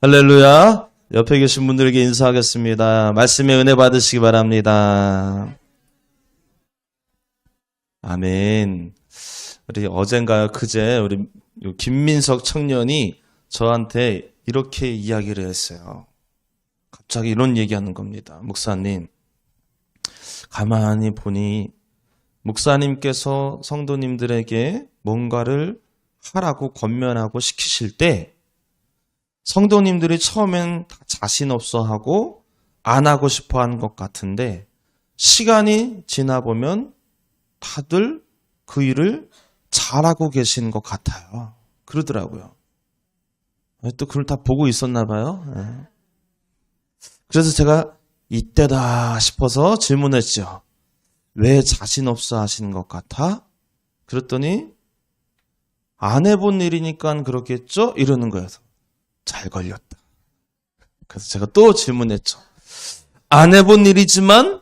할렐루야. 옆에 계신 분들에게 인사하겠습니다. 말씀의 은혜 받으시기 바랍니다. 아멘. 우리 어젠가요, 그제 우리 김민석 청년이 저한테 이렇게 이야기를 했어요. 갑자기 이런 얘기하는 겁니다. 목사님, 가만히 보니 목사님께서 성도님들에게 뭔가를 하라고 권면하고 시키실 때 성도님들이 처음엔 다 자신 없어 하고 안 하고 싶어 하는 것 같은데 시간이 지나보면 다들 그 일을 잘하고 계시는 것 같아요. 그러더라고요. 또 그걸 다 보고 있었나 봐요. 그래서 제가 이때다 싶어서 질문했죠. 왜 자신 없어 하시는 것 같아? 그랬더니 안 해본 일이니까 그렇겠죠? 이러는 거예요. 잘 걸렸다. 그래서 제가 또 질문했죠. 안 해본 일이지만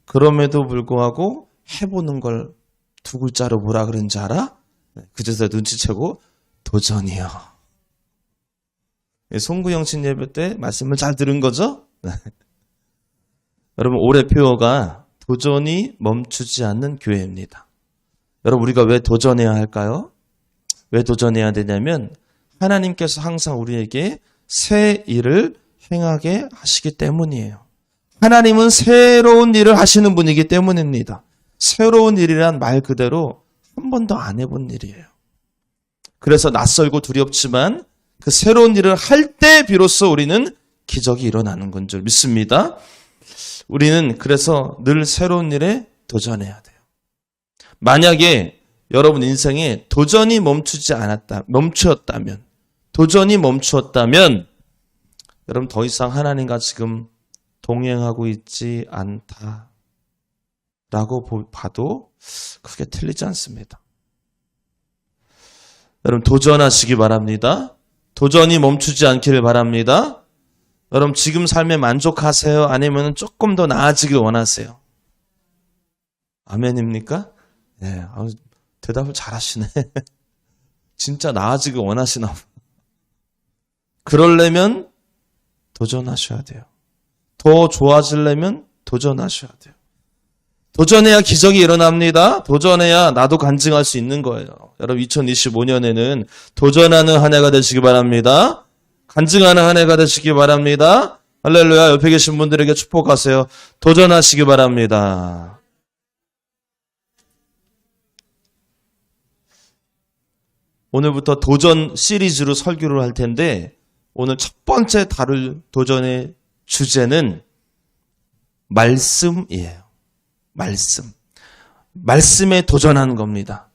그럼에도 불구하고 해보는 걸 두 글자로 뭐라 그런지 알아? 그제서 눈치채고 도전이요. 송구영신 예배 때 말씀을 잘 들은 거죠? 여러분, 올해 표어가 도전이 멈추지 않는 교회입니다. 여러분, 우리가 왜 도전해야 할까요? 왜 도전해야 되냐면 하나님께서 항상 우리에게 새 일을 행하게 하시기 때문이에요. 하나님은 새로운 일을 하시는 분이기 때문입니다. 새로운 일이란 말 그대로 한 번도 안 해본 일이에요. 그래서 낯설고 두렵지만 그 새로운 일을 할 때 비로소 우리는 기적이 일어나는 건 줄 믿습니다. 우리는 그래서 늘 새로운 일에 도전해야 돼요. 만약에 여러분 인생에 도전이 멈추었다면 여러분 더 이상 하나님과 지금 동행하고 있지 않다라고 봐도 크게 틀리지 않습니다. 여러분 도전하시기 바랍니다. 도전이 멈추지 않기를 바랍니다. 여러분 지금 삶에 만족하세요? 아니면 조금 더 나아지길 원하세요? 아멘입니까? 네, 대답을 잘하시네. 진짜 나아지길 원하시나 봐. 그러려면 도전하셔야 돼요. 더 좋아지려면 도전하셔야 돼요. 도전해야 기적이 일어납니다. 도전해야 나도 간증할 수 있는 거예요. 여러분 2025년에는 도전하는 한 해가 되시기 바랍니다. 간증하는 한 해가 되시기 바랍니다. 할렐루야. 옆에 계신 분들에게 축복하세요. 도전하시기 바랍니다. 오늘부터 도전 시리즈로 설교를 할 텐데 오늘 첫 번째 다룰 도전의 주제는 말씀이에요. 말씀에 도전하는 겁니다.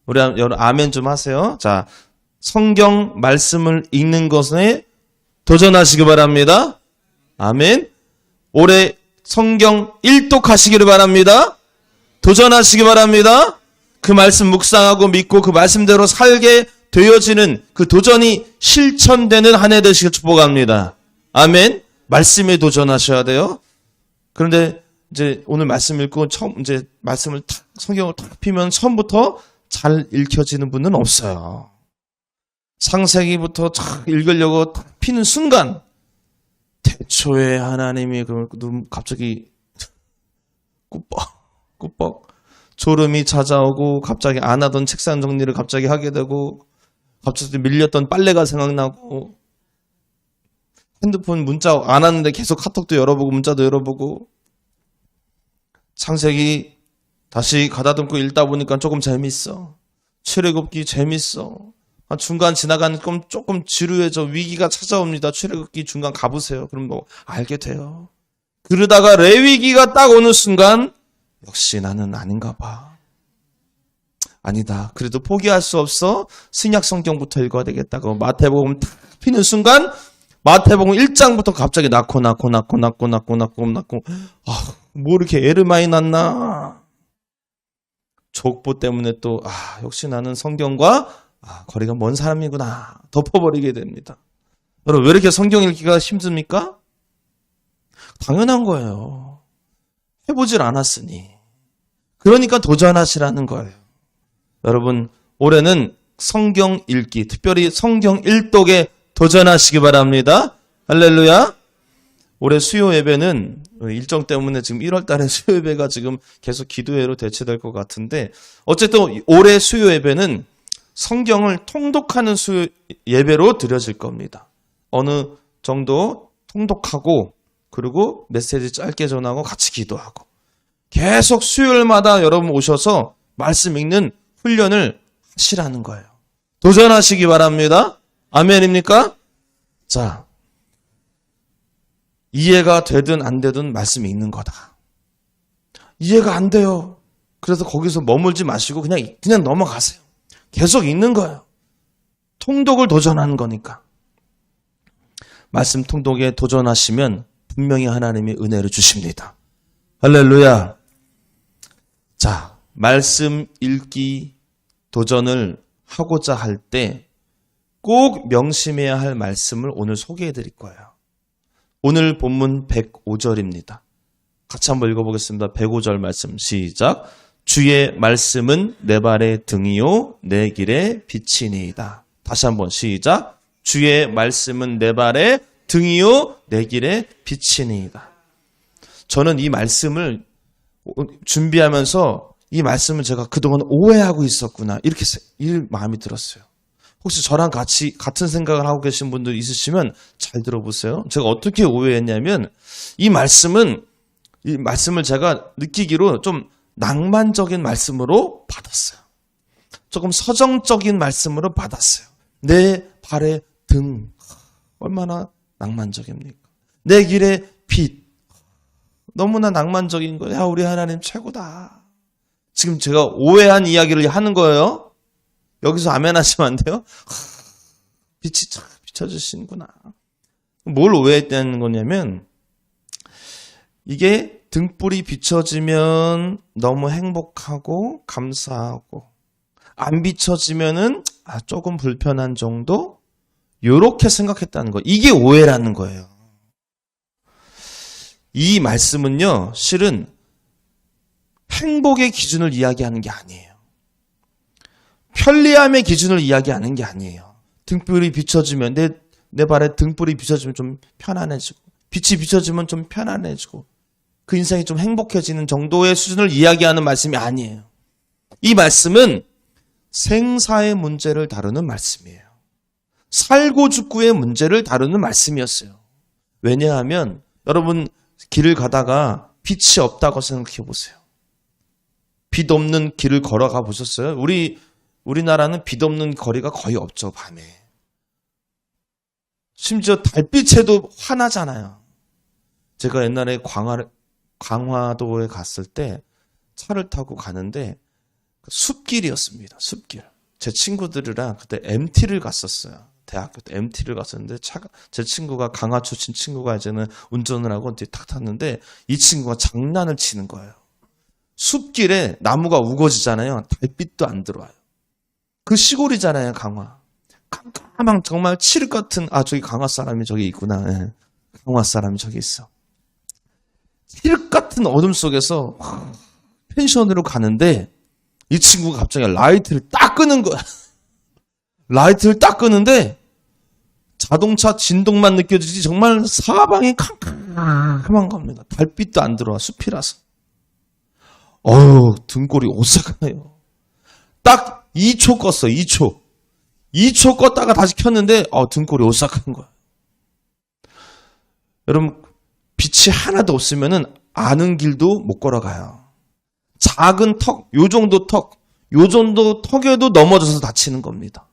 우리 여러분 아멘 좀 하세요. 자, 성경 말씀을 읽는 것에 도전하시기 바랍니다. 아멘. 올해 성경 일독하시기를 바랍니다. 도전하시기 바랍니다. 그 말씀 묵상하고 믿고 그 말씀대로 살게 되어지는 그 도전이 실천되는 한 해 되시길 축복합니다. 아멘. 말씀에 도전하셔야 돼요. 그런데 이제 오늘 말씀 읽고 처음 이제 말씀을 성경을 탁 피면 처음부터 잘 읽혀지는 분은 없어요. 창세기부터 탁 읽으려고 탁 피는 순간 태초에 하나님이 갑자기 꾸벅 졸음이 찾아오고 갑자기 안 하던 책상 정리를 갑자기 하게 되고 갑자기 밀렸던 빨래가 생각나고 핸드폰 문자 안 왔는데 계속 카톡도 열어보고 문자도 열어보고 창세기 다시 가다듬고 읽다 보니까 조금 재밌어. 출애굽기 재밌어. 중간 지나가는 조금 지루해져. 위기가 찾아옵니다. 출애굽기 중간 가보세요. 그럼 뭐 알게 돼요. 그러다가 레위기가 딱 오는 순간 역시 나는 아닌가 봐. 아니다. 그래도 포기할 수 없어. 신약 성경부터 읽어야 되겠다고 마태복음 탁 피는 순간 마태복음 1장부터 갑자기 낳고 뭐 이렇게 애를 많이 낳나. 족보 때문에 또 역시 나는 성경과 거리가 먼 사람이구나 덮어버리게 됩니다. 여러분 왜 이렇게 성경 읽기가 힘듭니까? 당연한 거예요. 해보질 않았으니. 그러니까 도전하시라는 거예요. 여러분 올해는 성경 읽기, 특별히 성경 일독에 도전하시기 바랍니다. 할렐루야. 올해 수요 예배는 일정 때문에 지금 1월 달에 수요 예배가 지금 계속 기도회로 대체될 것 같은데, 어쨌든 올해 수요 예배는 성경을 통독하는 수요 예배로 드려질 겁니다. 어느 정도 통독하고, 그리고 메시지 짧게 전하고 같이 기도하고, 계속 수요일마다 여러분 오셔서 말씀 읽는 훈련을 하시라는 거예요. 도전하시기 바랍니다. 아멘입니까? 자, 이해가 되든 안 되든 말씀이 있는 거다. 이해가 안 돼요. 그래서 거기서 머물지 마시고 그냥 넘어가세요. 계속 읽는 거예요. 통독을 도전하는 거니까. 말씀 통독에 도전하시면 분명히 하나님이 은혜를 주십니다. 할렐루야. 자, 말씀 읽기 도전을 하고자 할 때 꼭 명심해야 할 말씀을 오늘 소개해 드릴 거예요. 오늘 본문 105절입니다. 같이 한번 읽어보겠습니다. 105절 말씀 시작. 주의 말씀은 내 발의 등이요 내 길의 빛이니이다. 다시 한번 시작. 주의 말씀은 내 발의 등이요 내 길의 빛이니이다. 저는 이 말씀을 준비하면서 이 말씀을 제가 그동안 오해하고 있었구나, 이렇게 이 마음이 들었어요. 혹시 저랑 같은 생각을 하고 계신 분들 있으시면 잘 들어보세요. 제가 어떻게 오해했냐면, 이 말씀을 제가 느끼기로 좀 낭만적인 말씀으로 받았어요. 조금 서정적인 말씀으로 받았어요. 내 발의 등, 얼마나 낭만적입니까? 내 길의 빛, 너무나 낭만적인 거예요. 야, 우리 하나님 최고다. 지금 제가 오해한 이야기를 하는 거예요. 여기서 아멘 하시면 안 돼요? 빛이 참 비춰주시는구나. 뭘 오해했다는 거냐면, 이게 등불이 비춰지면 너무 행복하고 감사하고, 안 비춰지면은 조금 불편한 정도? 요렇게 생각했다는 거. 이게 오해라는 거예요. 이 말씀은요, 실은 행복의 기준을 이야기하는 게 아니에요. 편리함의 기준을 이야기하는 게 아니에요. 등불이 비춰지면, 내 발에 등불이 비춰지면 좀 편안해지고, 빛이 비춰지면 좀 편안해지고, 그 인생이 좀 행복해지는 정도의 수준을 이야기하는 말씀이 아니에요. 이 말씀은 생사의 문제를 다루는 말씀이에요. 살고 죽고의 문제를 다루는 말씀이었어요. 왜냐하면 여러분 길을 가다가 빛이 없다고 생각해 보세요. 빛 없는 길을 걸어가 보셨어요? 우리나라는 빛 없는 거리가 거의 없죠, 밤에. 심지어 달빛에도 환하잖아요. 제가 옛날에 강화도에 갔을 때 차를 타고 가는데 숲길이었습니다. 숲길. 제 친구들이랑 그때 MT를 갔었어요. 대학교 때 MT를 갔었는데 제 친구가 강화 출신 친구가 이제는 운전을 하고 뒤에 탁 탔는데 이 친구가 장난을 치는 거예요. 숲길에 나무가 우거지잖아요. 달빛도 안 들어와요. 그 시골이잖아요, 강화. 깜깜한 정말 칠흑 같은, 저기 강화 사람이 저기 있구나. 네. 강화 사람이 저기 있어. 칠흑 같은 어둠 속에서 펜션으로 가는데 이 친구가 갑자기 라이트를 딱 끄는 거야. 라이트를 딱 끄는데 자동차 진동만 느껴지지 정말 사방이 캄캄한 겁니다. 달빛도 안 들어와, 숲이라서. 등골이 오싹하네요. 딱 2초 껐어, 2초. 2초 껐다가 다시 켰는데, 등골이 오싹한 거야. 여러분, 빛이 하나도 없으면은 아는 길도 못 걸어가요. 작은 턱, 요 정도 턱에도 넘어져서 다치는 겁니다.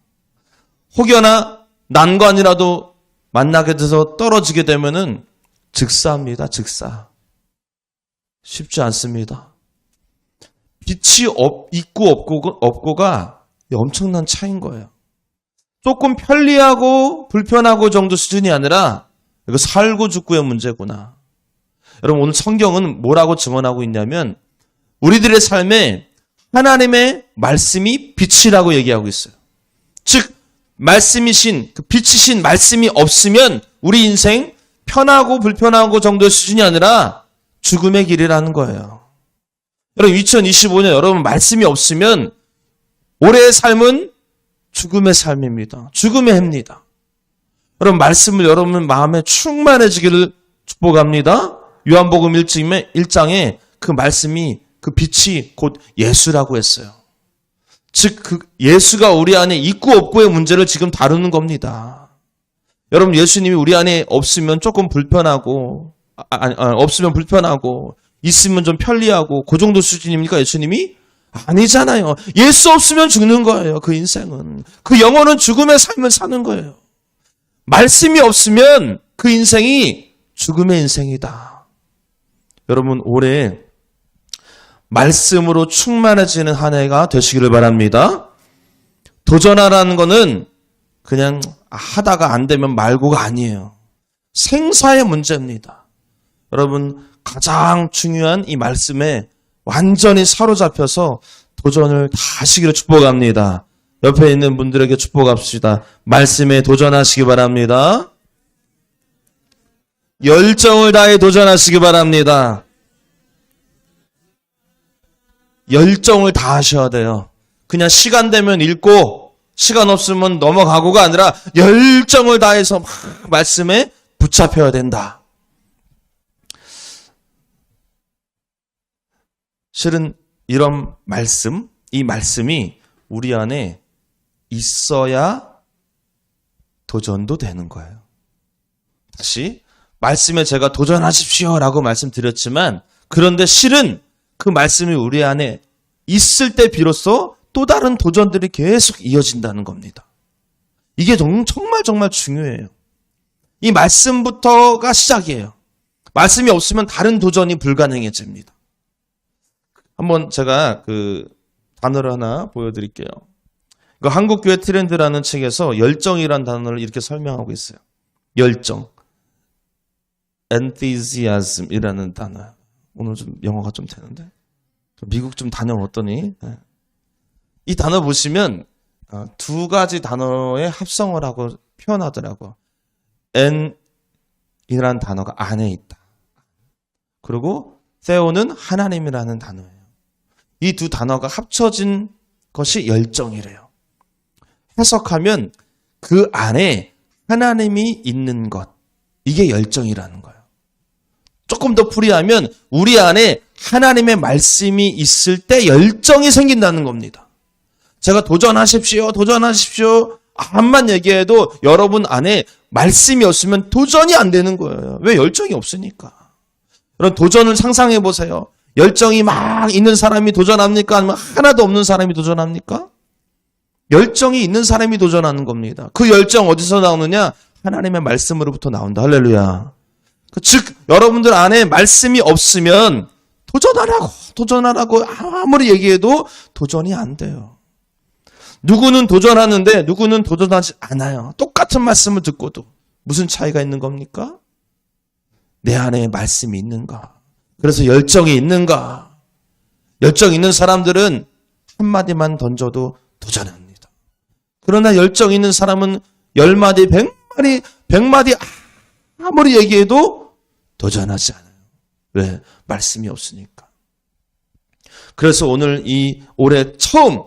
혹여나 난관이라도 만나게 돼서 떨어지게 되면은 즉사입니다, 즉사. 쉽지 않습니다. 빛이 있고 없고가 엄청난 차이인 거예요. 조금 편리하고 불편하고 정도 수준이 아니라 이거 살고 죽고의 문제구나. 여러분, 오늘 성경은 뭐라고 증언하고 있냐면 우리들의 삶에 하나님의 말씀이 빛이라고 얘기하고 있어요. 즉 말씀이신, 그 빛이신 말씀이 없으면 우리 인생 편하고 불편하고 정도의 수준이 아니라 죽음의 길이라는 거예요. 여러분, 2025년 여러분 말씀이 없으면 올해의 삶은 죽음의 삶입니다. 죽음의 해입니다. 여러분 말씀을 여러분 마음에 충만해지기를 축복합니다. 요한복음 1장에 그 말씀이 그 빛이 곧 예수라고 했어요. 즉 그 예수가 우리 안에 있고 없고의 문제를 지금 다루는 겁니다. 여러분 예수님이 우리 안에 없으면 조금 불편하고 없으면 불편하고 있으면 좀 편리하고 그 정도 수준입니까 예수님이? 아니잖아요. 예수 없으면 죽는 거예요. 그 인생은. 그 영혼은 죽음의 삶을 사는 거예요. 말씀이 없으면 그 인생이 죽음의 인생이다. 여러분 올해 말씀으로 충만해지는 한 해가 되시기를 바랍니다. 도전하라는 거는 그냥 하다가 안 되면 말고가 아니에요. 생사의 문제입니다. 여러분 가장 중요한 이 말씀에 완전히 사로잡혀서 도전을 다 하시기를 축복합니다. 옆에 있는 분들에게 축복합시다. 말씀에 도전하시기 바랍니다. 열정을 다해 도전하시기 바랍니다. 열정을 다 하셔야 돼요. 그냥 시간 되면 읽고 시간 없으면 넘어가고가 아니라 열정을 다해서 막 말씀에 붙잡혀야 된다. 실은 이런 말씀, 이 말씀이 우리 안에 있어야 도전도 되는 거예요. 다시 말씀에 제가 도전하십시오라고 말씀드렸지만 그런데 실은 그 말씀이 우리 안에 있을 때 비로소 또 다른 도전들이 계속 이어진다는 겁니다. 이게 정말 중요해요. 이 말씀부터가 시작이에요. 말씀이 없으면 다른 도전이 불가능해집니다. 한번 제가 그 단어를 하나 보여드릴게요. 그 한국교회 트렌드라는 책에서 열정이라는 단어를 이렇게 설명하고 있어요. 열정. enthusiasm이라는 단어. 오늘 좀 영어가 좀 되는데. 미국 좀 다녀왔더니. 이 단어 보시면 두 가지 단어의 합성을 하고 표현하더라고요. n이라는 단어가 안에 있다. 그리고 theo는 하나님이라는 단어예요. 이 두 단어가 합쳐진 것이 열정이래요. 해석하면 그 안에 하나님이 있는 것. 이게 열정이라는 거예요. 조금 더 풀이하면 우리 안에 하나님의 말씀이 있을 때 열정이 생긴다는 겁니다. 제가 도전하십시오. 암만 얘기해도 여러분 안에 말씀이 없으면 도전이 안 되는 거예요. 왜? 열정이 없으니까. 여러분 도전을 상상해 보세요. 열정이 막 있는 사람이 도전합니까? 아니면 하나도 없는 사람이 도전합니까? 열정이 있는 사람이 도전하는 겁니다. 그 열정 어디서 나오느냐? 하나님의 말씀으로부터 나온다. 할렐루야. 즉 여러분들 안에 말씀이 없으면 도전하라고 아무리 얘기해도 도전이 안 돼요. 누구는 도전하는데 누구는 도전하지 않아요. 똑같은 말씀을 듣고도. 무슨 차이가 있는 겁니까? 내 안에 말씀이 있는가? 그래서 열정이 있는가? 열정 있는 사람들은 한마디만 던져도 도전합니다. 그러나 열정 있는 사람은 10마디, 100마디 아무리 얘기해도 도전하지 않아요. 왜? 말씀이 없으니까. 그래서 오늘 이 올해 처음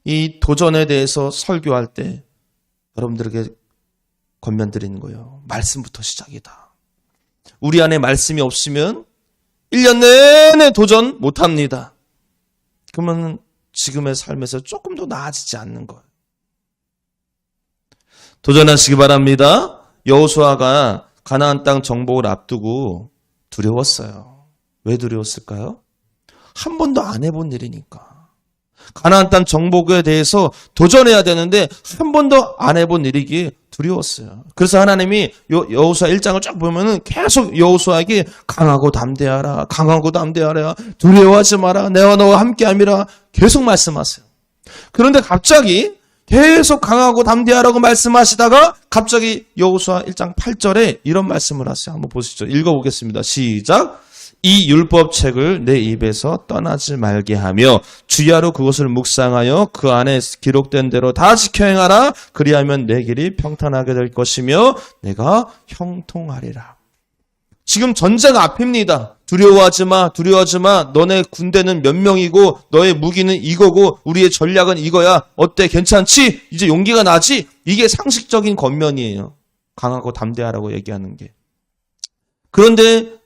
이 도전에 대해서 설교할 때 여러분들에게 권면드리는 거예요. 말씀부터 시작이다. 우리 안에 말씀이 없으면 1년 내내 도전 못합니다. 그러면 지금의 삶에서 조금 더 나아지지 않는 거예요. 도전하시기 바랍니다. 여호수아가 가나안 땅 정복을 앞두고 두려웠어요. 왜 두려웠을까요? 한 번도 안 해본 일이니까. 가나안 땅 정복에 대해서 도전해야 되는데 한 번도 안 해본 일이기에 두려웠어요. 그래서 하나님이 여호수아 1장을 쫙 보면은 계속 여호수아에게 강하고 담대하라, 두려워하지 마라, 내가 너와 함께함이라 계속 말씀하세요. 그런데 갑자기 계속 강하고 담대하라고 말씀하시다가 갑자기 여호수아 1장 8절에 이런 말씀을 하세요. 한번 보시죠. 읽어보겠습니다. 시작. 이 율법책을 내 입에서 떠나지 말게 하며 주야로 그것을 묵상하여 그 안에 기록된 대로 다 지켜 행하라. 그리하면 내 길이 평탄하게 될 것이며 내가 형통하리라. 지금 전쟁 앞입니다. 두려워하지 마. 너네 군대는 몇 명이고 너의 무기는 이거고 우리의 전략은 이거야. 어때? 괜찮지? 이제 용기가 나지? 이게 상식적인 겉면이에요. 강하고 담대하라고 얘기하는 게. 그런데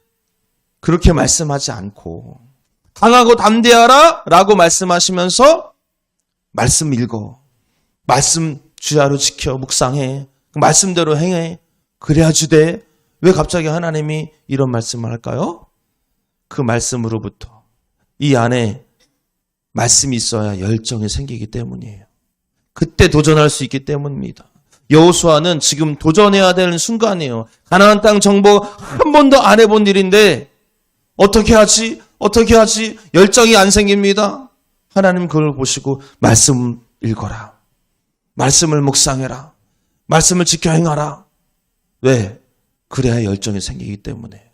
그렇게 말씀하지 않고 강하고 담대하라 라고 말씀하시면서 말씀 읽어. 말씀 주야로 지켜 묵상해. 말씀대로 행해. 그래야 주되 왜 갑자기 하나님이 이런 말씀을 할까요? 그 말씀으로부터 이 안에 말씀이 있어야 열정이 생기기 때문이에요. 그때 도전할 수 있기 때문입니다. 여호수아는 지금 도전해야 되는 순간이에요. 가나안 땅 정복 한 번도 안 해본 일인데 어떻게 하지? 열정이 안 생깁니다. 하나님 그걸 보시고 말씀 읽어라. 말씀을 묵상해라. 말씀을 지켜 행하라. 왜? 그래야 열정이 생기기 때문에.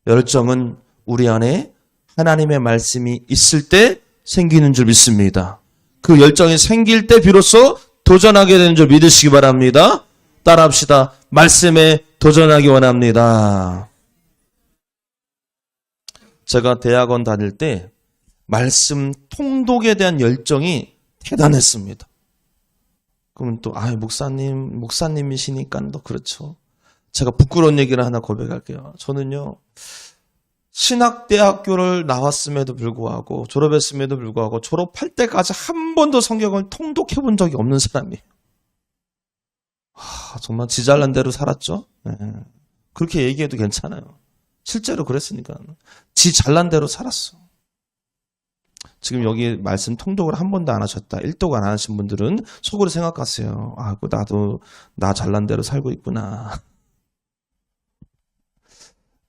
열정은 우리 안에 하나님의 말씀이 있을 때 생기는 줄 믿습니다. 그 열정이 생길 때 비로소 도전하게 되는 줄 믿으시기 바랍니다. 따라합시다. 말씀에 도전하기 원합니다. 제가 대학원 다닐 때 말씀 통독에 대한 열정이 대단했습니다. 그러면 또 목사님이시니까 또 그렇죠. 제가 부끄러운 얘기를 하나 고백할게요. 저는요. 신학대학교를 나왔음에도 불구하고 졸업했음에도 불구하고 졸업할 때까지 한 번도 성경을 통독해 본 적이 없는 사람이에요. 정말 지 잘난 대로 살았죠. 네. 그렇게 얘기해도 괜찮아요. 실제로 그랬으니까. 지 잘난 대로 살았어. 지금 여기 말씀 통독을 한 번도 안 하셨다. 1독 안 하신 분들은 속으로 생각하세요. 나도 나 잘난 대로 살고 있구나.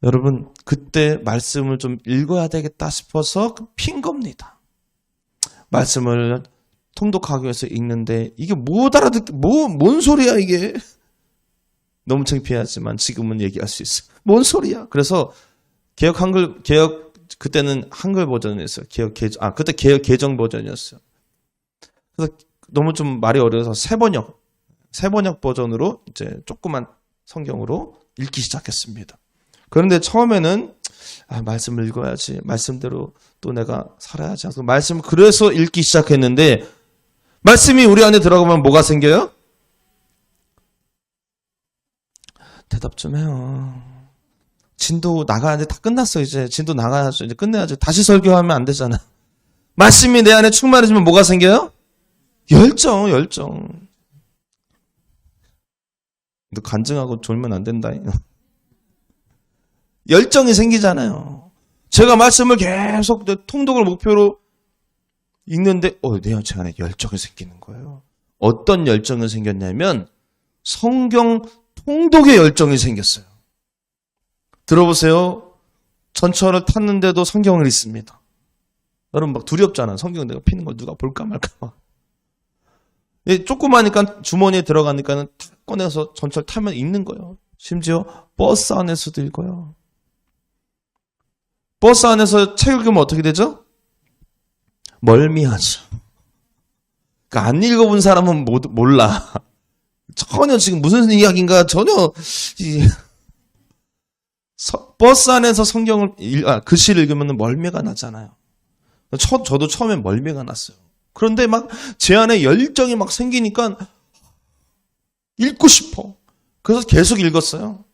여러분 그때 말씀을 좀 읽어야 되겠다 싶어서 핀 겁니다. 말씀을 통독하기 위해서 읽는데 이게 못 알아듣게 뭔 소리야 이게. 너무 창피하지만 지금은 얘기할 수 있어요. 뭔 소리야. 그래서 개혁 그때는 한글 버전이었어요. 그때 개혁 개정 버전이었어요. 그래서 너무 좀 말이 어려워서 세번역 버전으로 이제 조그만 성경으로 읽기 시작했습니다. 그런데 처음에는 말씀을 읽어야지. 말씀대로 또 내가 살아야지. 말씀을 그래서 읽기 시작했는데 말씀이 우리 안에 들어가면 뭐가 생겨요? 대답 좀 해요. 진도 나가야지. 다 끝났어 이제. 진도 나가야죠. 이제 끝내야죠. 다시 설교하면 안 되잖아. 말씀이 내 안에 충만해지면 뭐가 생겨요? 열정. 너 간증하고 졸면 안 된다. 열정이 생기잖아요. 제가 말씀을 계속 통독을 목표로 읽는데 제 안에 열정이 생기는 거예요. 어떤 열정이 생겼냐면 성경 통독의 열정이 생겼어요. 들어보세요. 전철을 탔는데도 성경을 읽습니다. 여러분 막 두렵잖아. 성경 내가 피는 거 누가 볼까 말까. 조그마니까 주머니에 들어가니까는 탁 꺼내서 전철 타면 읽는 거예요. 심지어 버스 안에서도 읽어요. 버스 안에서 책 읽으면 어떻게 되죠? 멀미하죠. 그러니까 안 읽어본 사람은 몰라. 전혀 지금 무슨 이야기인가 전혀 버스 안에서 글씨를 읽으면 멀미가 나잖아요. 저도 처음엔 멀미가 났어요. 그런데 막 제 안에 열정이 막 생기니까 읽고 싶어. 그래서 계속 읽었어요.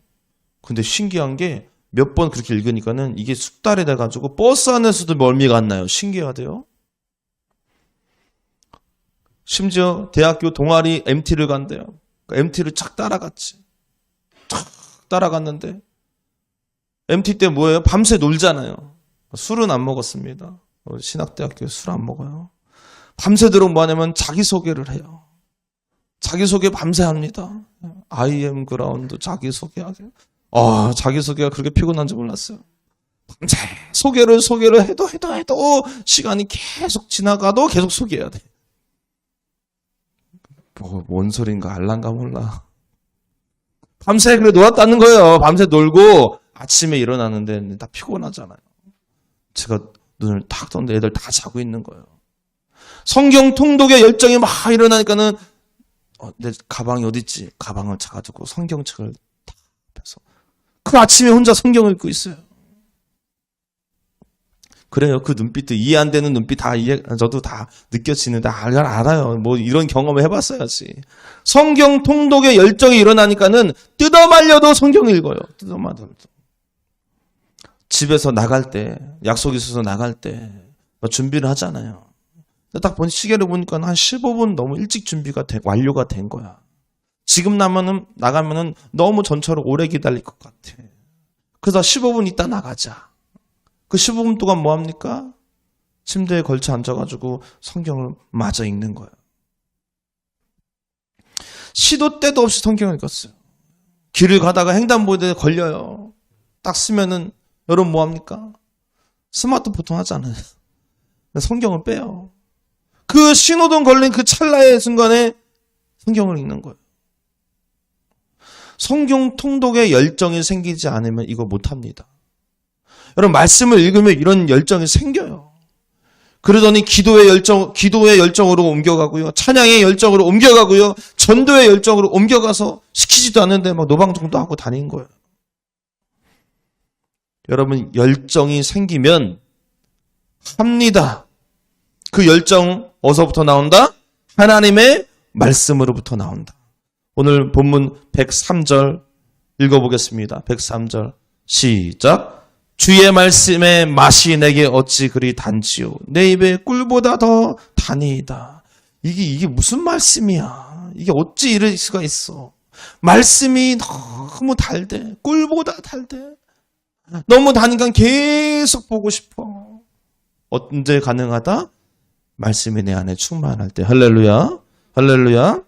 근데 신기한 게 몇 번 그렇게 읽으니까는 이게 숙달이 돼가지고 버스 안에서도 멀미가 안 나요. 신기하대요. 심지어 대학교 동아리 MT를 간대요. MT를 착 따라갔지. 착 따라갔는데 MT 때 뭐예요? 밤새 놀잖아요. 술은 안 먹었습니다. 신학대학교에 술 안 먹어요. 밤새도록 뭐 하냐면 자기소개를 해요. 자기소개 밤새 합니다. I am 그라운드 자기소개하게. 자기소개가 그렇게 피곤한지 몰랐어요. 밤새 소개를 해도 시간이 계속 지나가도 계속 소개해야 돼. 뭔 소린가 알란가 몰라. 밤새 그래 놀았다는 거예요. 밤새 놀고 아침에 일어나는데 다 피곤하잖아요. 제가 눈을 탁 떴는데 애들 다 자고 있는 거예요. 성경 통독의 열정이 막 일어나니까는 내 가방이 어디 있지? 가방을 찾아가지고 성경책을 탁 펴서 그 아침에 혼자 성경을 읽고 있어요. 그래요. 그 눈빛도 이해 안 되는 눈빛 저도 다 느껴지는데 알아요. 뭐 이런 경험을 해봤어야지. 성경 통독의 열정이 일어나니까는 뜯어 말려도 성경 읽어요. 뜯어 말려도. 집에서 나갈 때, 약속 있어서 나갈 때 준비를 하잖아요. 딱 시계를 보니까 한 15분 너무 일찍 완료가 된 거야. 지금 나가면은 너무 전처럼 오래 기다릴 것 같아. 그래서 15분 있다 나가자. 그 15분 동안 뭐 합니까? 침대에 걸쳐 앉아가지고 성경을 마저 읽는 거예요. 시도 때도 없이 성경을 읽었어요. 길을 가다가 횡단보도에 걸려요. 딱 쓰면은 여러분 뭐 합니까? 스마트폰 하잖아요. 성경을 빼요. 그 신호등 걸린 그 찰나의 순간에 성경을 읽는 거예요. 성경 통독의 열정이 생기지 않으면 이거 못합니다. 여러분 말씀을 읽으면 이런 열정이 생겨요. 그러더니 기도의 열정으로 옮겨가고요. 찬양의 열정으로 옮겨가고요. 전도의 열정으로 옮겨가서 시키지도 않는데 막 노방정도 하고 다니는 거예요. 여러분 열정이 생기면 합니다. 그 열정 어디서부터 나온다? 하나님의 말씀으로부터 나온다. 오늘 본문 103절 읽어보겠습니다. 103절 시작. 주의 말씀의 맛이 내게 어찌 그리 단지요. 내 입에 꿀보다 더 다니이다. 이게 무슨 말씀이야. 이게 어찌 이럴 수가 있어. 말씀이 너무 달대. 꿀보다 달대. 너무 다니까 계속 보고 싶어. 언제 가능하다? 말씀이 내 안에 충만할 때. 할렐루야. 할렐루야.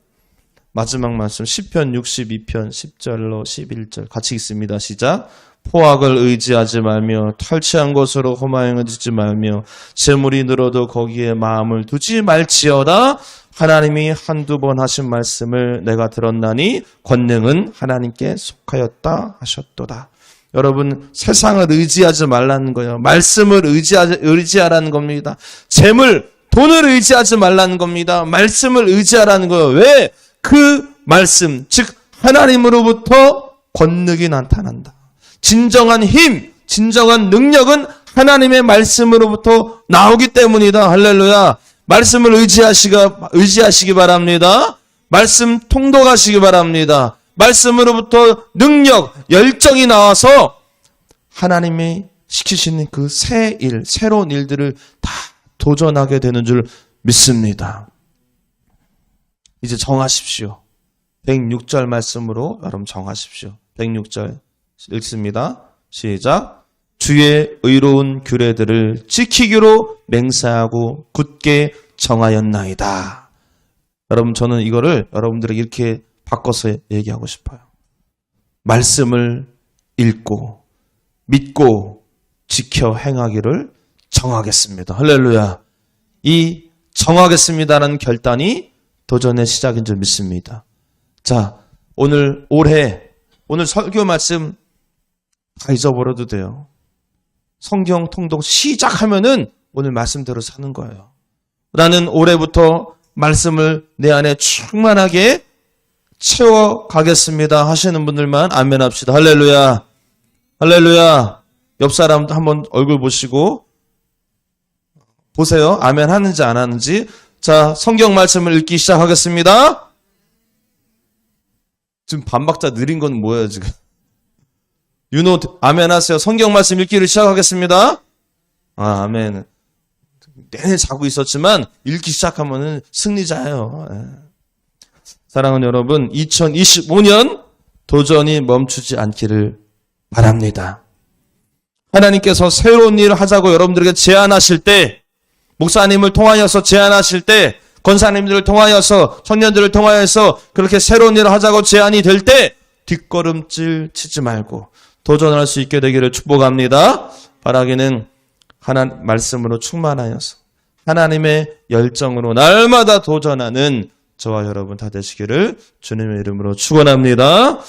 마지막 말씀 시편 62편 10절로 11절 같이 읽습니다. 시작. 포악을 의지하지 말며 탈취한 것으로 허망해지지 말며 재물이 늘어도 거기에 마음을 두지 말지어다. 하나님이 한두 번 하신 말씀을 내가 들었나니 권능은 하나님께 속하였다 하셨도다. 여러분 세상을 의지하지 말라는 거예요. 말씀을 의지하라는 겁니다. 재물, 돈을 의지하지 말라는 겁니다. 말씀을 의지하라는 거예요. 왜? 그 말씀, 즉 하나님으로부터 권능이 나타난다. 진정한 힘, 진정한 능력은 하나님의 말씀으로부터 나오기 때문이다. 할렐루야. 말씀을 의지하시기 바랍니다. 말씀 통독하시기 바랍니다. 말씀으로부터 능력, 열정이 나와서 하나님이 시키시는 그 새로운 일들을 다 도전하게 되는 줄 믿습니다. 이제 정하십시오. 106절 말씀으로 여러분 정하십시오. 106절 읽습니다. 시작. 주의 의로운 규례들을 지키기로 맹세하고 굳게 정하였나이다. 여러분 저는 이거를 여러분들에게 이렇게 바꿔서 얘기하고 싶어요. 말씀을 읽고 믿고 지켜 행하기를 정하겠습니다. 할렐루야. 이 정하겠습니다라는 결단이 도전의 시작인 줄 믿습니다. 자, 오늘 설교 말씀 다 잊어버려도 돼요. 성경 통독 시작하면은 오늘 말씀대로 사는 거예요. 나는 올해부터 말씀을 내 안에 충만하게 채워가겠습니다 하시는 분들만 아멘 합시다. 할렐루야. 할렐루야. 옆 사람 한번 얼굴 보시고 보세요. 아멘 하는지 안 하는지. 자, 성경 말씀을 읽기 시작하겠습니다. 지금 반박자 느린 건 뭐예요, 지금? 윤호, 아멘 하세요. 성경 말씀 읽기를 시작하겠습니다. 아, 아멘. 내내 자고 있었지만 읽기 시작하면은 승리자예요. 사랑하는 여러분, 2025년 도전이 멈추지 않기를 바랍니다. 하나님께서 새로운 일을 하자고 여러분들에게 제안하실 때, 목사님을 통하여서 제안하실 때, 권사님들을 통하여서, 청년들을 통하여서 그렇게 새로운 일을 하자고 제안이 될 때 뒷걸음질 치지 말고 도전할 수 있게 되기를 축복합니다. 바라기는 하나님 말씀으로 충만하여서 하나님의 열정으로 날마다 도전하는 저와 여러분 다 되시기를 주님의 이름으로 축원합니다.